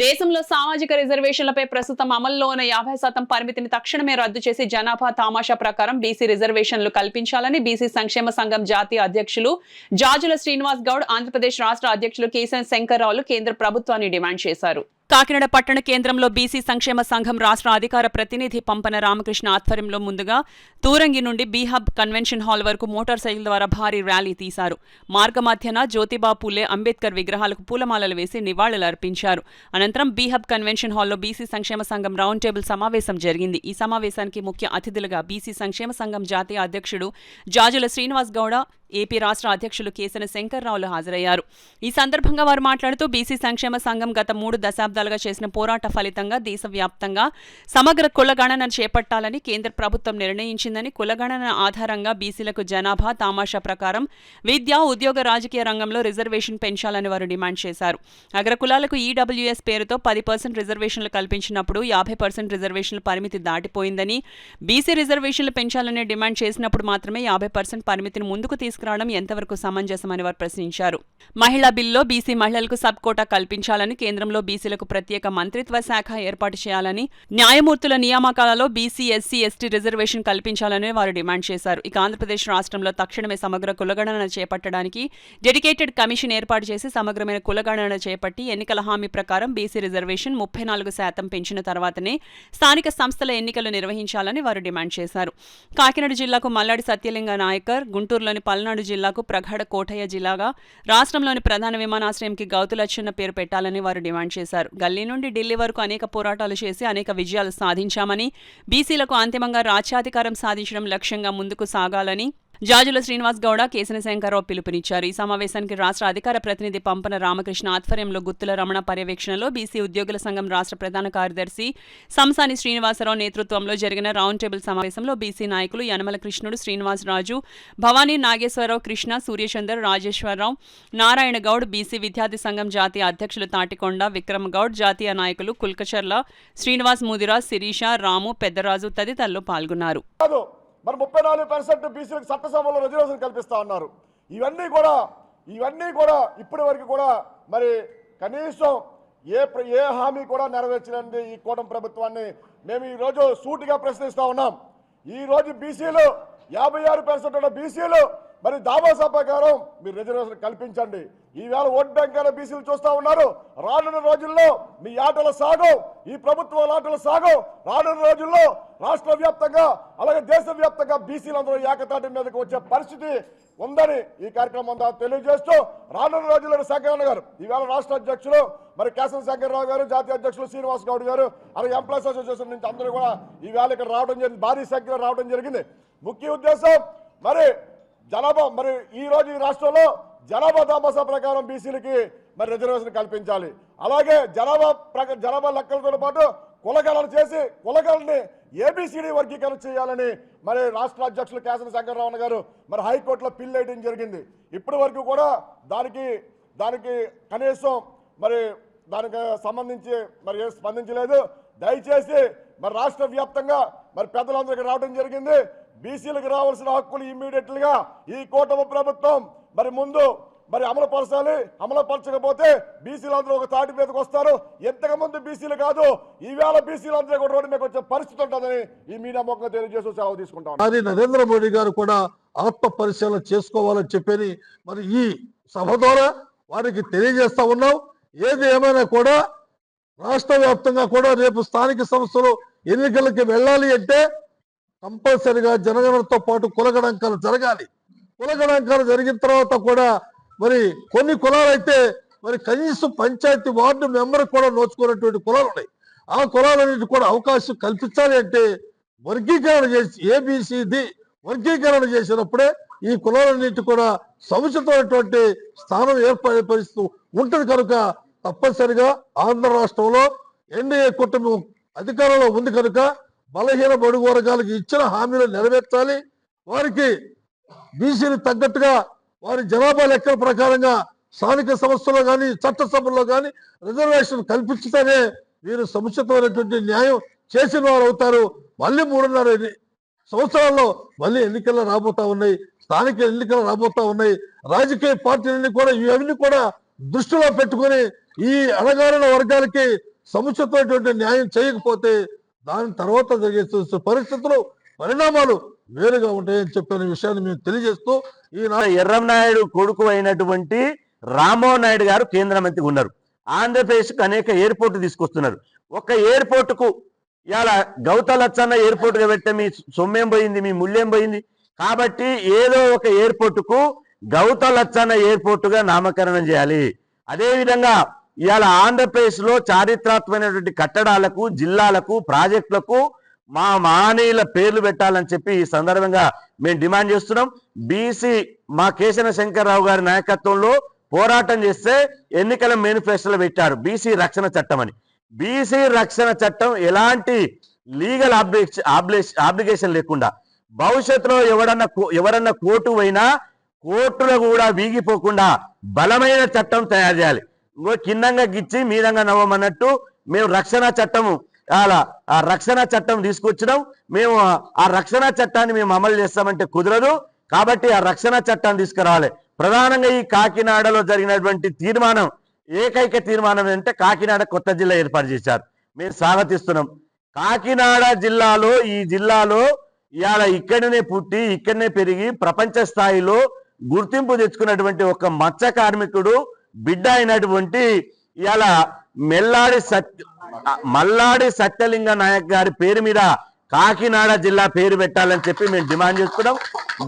దేశంలో సామాజిక రిజర్వేషన్లపై ప్రస్తుతం అమల్లో ఉన్న 50% పరిమితిని తక్షణమే రద్దు చేసి జనాభా తామాషా ప్రకారం బీసీ రిజర్వేషన్లు కల్పించాలని బీసీ సంక్షేమ సంఘం జాతీయ అధ్యక్షులు జాజుల శ్రీనివాస్ గౌడ్, ఆంధ్రప్రదేశ్ రాష్ట్ర అధ్యక్షులు కేశవ శంకర్రావులు కేంద్ర ప్రభుత్వాన్ని డిమాండ్ చేశారు. కాకినాడ పట్టణ కేంద్రంలో బీసీ సంక్షేమ సంఘం రాష్ట్ర అధికార ప్రతినిధి పంపన రామకృష్ణ ఆధ్వర్యంలో ముందుగా తూరంగి నుండి బీహబ్ కన్వెన్షన్ హాల్ వరకు మోటార్ సైకిల్ ద్వారా భారీ ర్యాలీ తీశారు. మార్గమధ్యన జ్యోతిబా పూలే, అంబేద్కర్ విగ్రహాలకు పూలమాలలు వేసి నివాళులర్పించారు. అనంతరం బీహబ్ కన్వెన్షన్ హాల్లో బీసీ సంక్షేమ సంఘం రౌండ్ టేబుల్ సమావేశం జరిగింది. ఈ సమావేశానికి ముఖ్య అతిథులుగా బీసీ సంక్షేమ సంఘం జాతీయ అధ్యక్షుడు జాజుల శ్రీనివాస్ గౌడ, ఏపీ రాష్ట్ర అధ్యక్షులు కేశవ శంకర్రావులు హాజరయ్యారు. ఈ సందర్భంగా వారు మాట్లాడుతూ బీసీ సంక్షేమ సంఘం గత 3 దశాబ్దాలుగా చేసిన పోరాట ఫలితంగా దేశవ్యాప్తంగా సమగ్ర కులగణన చేపట్టాలని కేంద్ర ప్రభుత్వం నిర్ణయించిందని, కులగణన ఆధారంగా బీసీలకు జనాభా తామాషా ప్రకారం విద్య, ఉద్యోగ, రాజకీయ రంగంలో రిజర్వేషన్ పెంచాలని వారు డిమాండ్ చేశారు. అగ్రకులాలకు ఈడబ్ల్యూఎస్ పేరుతో 10% రిజర్వేషన్లు కల్పించినప్పుడు 50% రిజర్వేషన్ల పరిమితి దాటిపోయిందని, బీసీ రిజర్వేషన్లు పెంచాలని డిమాండ్ చేసినప్పుడు మాత్రమే 50% పరిమితిని ముందుకు తీసుకురావడం ఎంతవరకు సమంజసమని వారు ప్రశ్నించారు. మహిళా బిల్లులో బీసీ మహిళలకు సబ్ కోటా కల్పించాలని, కేంద్రంలో బీసీలకు ప్రత్యేక మంత్రిత్వ శాఖ ఏర్పాటు చేయాలని, న్యాయమూర్తుల నియామకాలలో బీసీ, ఎస్సీ, ఎస్టీ రిజర్వేషన్ కల్పించాలని వారు డిమాండ్ చేశారు. ఇక ఆంధ్రప్రదేశ్ రాష్ట్రంలో తక్షణమే సమగ్ర కులగణన చేపట్టడానికి డెడికేటెడ్ కమిషన్ ఏర్పాటు చేసి సమగ్రమైన కులగణన చేపట్టి ఎన్నికల హామీ ప్రకారం బీసీ రిజర్వేషన్ 34% పెంచిన తర్వాతనే స్థానిక సంస్థల ఎన్నికలు నిర్వహించాలని వారు డిమాండ్ చేశారు. కాకినాడ జిల్లాకు మల్లాడి సత్యలింగ నాయకర్, గుంటూరులోని పల్నాడు జిల్లాకు ప్రగాఢ కోటయ్య జిల్లాగా, రాష్ట్రంలోని ప్రధాన విమానాశ్రయంకి గౌతులచ్చన్న పేరు పెట్టాలని వారు డిమాండ్ చేశారు. గల్లీ నుండి ఢిల్లీ వరకు అనేక పోరాటాలు చేసి అనేక విజయాలు సాధించామని, బీసీలకు అంతిమంగా రాజ్యాధికారం సాధించడం లక్ష్యంగా ముందుకు సాగాలని జాజుల శ్రీనివాస్ గౌడ, కేశవ శంకర్రావు పిలుపునిచ్చారు. ఈ సమావేశానికి రాష్ట్ర అధికార ప్రతినిధి పంపన రామకృష్ణ ఆధ్వర్యంలో గుత్తుల రమణ పర్యవేక్షణలో బీసీ ఉద్యోగుల సంఘం రాష్ట్ర ప్రధాన కార్యదర్శి సంసాని శ్రీనివాసరావు నేతృత్వంలో జరిగిన రౌండ్ టేబుల్ సమావేశంలో బీసీ నాయకులు యనమల కృష్ణుడు, శ్రీనివాసరాజు, భవానీ, నాగేశ్వరరావు, కృష్ణ, సూర్యచందర్, రాజేశ్వరరావు, నారాయణ గౌడ్, బీసీ విద్యార్థి సంఘం జాతీయ అధ్యక్షులు తాటికొండ విక్రమ్ గౌడ్, జాతీయ నాయకులు కుల్కచర్ల, శ్రీనివాస్, ముదిరాజ్, శిరీష, రాము, పెద్దరాజు తదితరులు పాల్గొన్నారు. మరి 34% బీసీలకు చట్టసభలో రిజర్వేషన్ కల్పిస్తా ఉన్నారు. ఇవన్నీ కూడా ఇప్పటి వరకు కూడా మరి కనీసం ఏ హామీ కూడా నెరవేర్చలేని ఈ కూటమి ప్రభుత్వాన్ని మేము ఈరోజు సూటిగా ప్రశ్నిస్తా ఉన్నాం. ఈరోజు బీసీలు 56% బీసీలు మరి దామాషా ప్రకారం మీరు రిజర్వేషన్ కల్పించండి. ఈవేళ ఓట్ బ్యాంక్ అయినా బీసీలు చూస్తూ ఉన్నారు. రానున్న రోజుల్లో మీ ఆటల సాగు, ఈ ప్రభుత్వాల ఆటల సాగు, రానున్న రోజుల్లో రాష్ట్ర వ్యాప్తంగా అలాగే దేశవ్యాప్తంగా బీసీలందరూ ఏకతాటి మీదకి వచ్చే పరిస్థితి ఉందని ఈ కార్యక్రమం తెలియజేస్తూ రానున్న రోజుల్లో శంకరరావు గారు, ఈవేళ రాష్ట్ర అధ్యక్షులు మరి కేశవ శంకర్రావు గారు, జాతీయ అధ్యక్షులు శ్రీనివాస్ గౌడ్ గారు, అలాగే ఎంప్లాయీస్ అసోసియేషన్ నుంచి అందరూ కూడా ఈవేళ ఇక్కడ రావడం జరిగింది, భారీ సంఖ్యలో రావడం జరిగింది. ముఖ్య ఉద్దేశం మరి జనాభా, మరి ఈ రోజు ఈ రాష్ట్రంలో జనాభా దామాషా ప్రకారం బీసీలకి మరి రిజర్వేషన్ కల్పించాలి. అలాగే జనాభా లెక్కలతో పాటు కులగణన చేసి కులగణని ఏబిసిడి వర్గీకరణ చేయాలని మరి రాష్ట్ర అధ్యక్షులు కేశవ శంకర్రావు గారు మరి హైకోర్టులో పిల్ వేయడం జరిగింది. ఇప్పటి వరకు కూడా దానికి కనీసం మరి దానికి సంబంధించి మరి స్పందించలేదు. దయచేసి మరి రాష్ట్ర వ్యాప్తంగా మరి పెద్దలందరికీ రావడం జరిగింది. బీసీలకు రావాల్సిన హక్కులు ఇమ్మీడియట్లుగా ఈ కూటమి ప్రభుత్వం మరి ముందు మరి అమలుపరచాలి. అమలుపరచకపోతే బీసీలందరూ ఒక తాటి మీదకి వస్తారు. ఎంతకుముందు బీసీలు కాదు, ఈవేళ బీసీలందరూ కూడా రోడ్డు మీద వచ్చే పరిస్థితి ఉంటుందని ఈ మీడియా ముఖంగా తెలియజేసి సెలవు తీసుకుంటాం. అది నరేంద్ర మోడీ గారు కూడా ఆత్మ పరిశీలన చేసుకోవాలని చెప్పని మరి ఈ సభ ద్వారా వారికి తెలియజేస్తా ఉన్నాం. ఏది ఏమైనా కూడా రాష్ట్ర వ్యాప్తంగా కూడా రేపు స్థానిక సంస్థలు ఎన్నికలకి వెళ్ళాలి అంటే కంపల్సరిగా జనగణనతో పాటు కులగణాంకాలు జరగాలి. కులగణాంకాలు జరిగిన తర్వాత కూడా మరి కొన్ని కులాలైతే మరి కనీసం పంచాయతీ వార్డు మెంబర్ కూడా నోచుకున్నటువంటి కులాలు ఉన్నాయి. ఆ కులాలన్నిటి కూడా అవకాశం కల్పించాలి అంటే వర్గీకరణ చేసి ఏబిసిడి వర్గీకరణ చేసినప్పుడే ఈ కులాలన్నిటి కూడా సముచితమైనటువంటి స్థానం ఏర్పడే పరిస్థితి ఉంటుంది. కనుక తప్పనిసరిగా ఆంధ్ర రాష్ట్రంలో ఎన్డీఏ కూటమి అధికారంలో ఉంది కనుక బలహీన బడుగు వర్గాలకు ఇచ్చిన హామీలు నెరవేర్చాలి. వారికి బీసీలు తగ్గట్టుగా వారి జనాభా లెక్కల ప్రకారంగా స్థానిక సంస్థల్లో కానీ చట్టసభల్లో కానీ రిజర్వేషన్ కల్పించితేనే వీరు సముచితమైనటువంటి న్యాయం చేసిన వారు అవుతారు. మళ్ళీ 3.5 సంవత్సరాల్లో మళ్ళీ ఎన్నికలు రాబోతా ఉన్నాయి, స్థానిక ఎన్నికలు రాబోతా ఉన్నాయి. రాజకీయ పార్టీలన్నీ కూడా ఇవన్నీ కూడా దృష్టిలో పెట్టుకొని ఈ అణగారిన వర్గాలకి సముచితమైనటువంటి న్యాయం చేయకపోతే దాని తర్వాత జరిగే పరిస్థితులు పరిణామాలు వేరుగా ఉంటాయని చెప్పిన విషయాన్ని మేము తెలియజేస్తూ ఎర్రంనాయుడు కొడుకు అయినటువంటి రామ్మోహన్ నాయుడు గారు కేంద్ర మంత్రి ఉన్నారు. ఆంధ్రప్రదేశ్కు అనేక ఎయిర్పోర్ట్ తీసుకొస్తున్నారు. ఒక ఎయిర్పోర్టుకు ఇలా గౌతలచ్చన్న ఎయిర్పోర్ట్గా పెడితే మీ సొమ్మేం పోయింది, మీ ముళ్ళేం పోయింది. కాబట్టి ఏదో ఒక ఎయిర్పోర్టుకు గౌతలచ్చన్న ఎయిర్పోర్టుగా నామకరణం చేయాలి. అదేవిధంగా ఇవాళ ఆంధ్రప్రదేశ్ లో చారిత్రాత్మకమైనటువంటి కట్టడాలకు, జిల్లాలకు, ప్రాజెక్టులకు మా మహనీయుల పేర్లు పెట్టాలని చెప్పి ఈ సందర్భంగా మేము డిమాండ్ చేస్తున్నాం. బీసీ మా కేశన శంకర్రావు గారి నాయకత్వంలో పోరాటం చేస్తే ఎన్నికల మేనిఫెస్టోలో పెట్టారు బీసీ రక్షణ చట్టం అని. బీసీ రక్షణ చట్టం ఎలాంటి లీగల్ ఆబ్లిగేషన్ లేకుండా భవిష్యత్తులో ఎవరన్నా కోర్టు పోయినా కోర్టులో కూడా వీగిపోకుండా బలమైన చట్టం తయారు చేయాలి. ఇంకో కిందంగా గిచ్చి మీదంగా నవ్వమన్నట్టు మేము రక్షణ చట్టము ఆ రక్షణ చట్టం తీసుకొచ్చినాం. మేము ఆ రక్షణ చట్టాన్ని మేము అమలు చేస్తామంటే కుదరదు. కాబట్టి ఆ రక్షణ చట్టాన్ని తీసుకురావాలి. ప్రధానంగా ఈ కాకినాడలో జరిగినటువంటి తీర్మానం ఏకైక తీర్మానం ఏంటంటే కాకినాడ కొత్త జిల్లా ఏర్పాటు చేశారు. మేము స్వాగతిస్తున్నాం. కాకినాడ జిల్లాలో ఈ జిల్లాలో ఇవాళ ఇక్కడనే పుట్టి ఇక్కడనే పెరిగి ప్రపంచ స్థాయిలో గుర్తింపు తెచ్చుకున్నటువంటి ఒక మత్స్య కార్మికుడు బిడ్డ అయినటువంటి ఇవాళ మల్లాడి సత్యలింగ నాయక్ గారి పేరు మీద కాకినాడ జిల్లా పేరు పెట్టాలని చెప్పి మేము డిమాండ్ చేస్తున్నాం.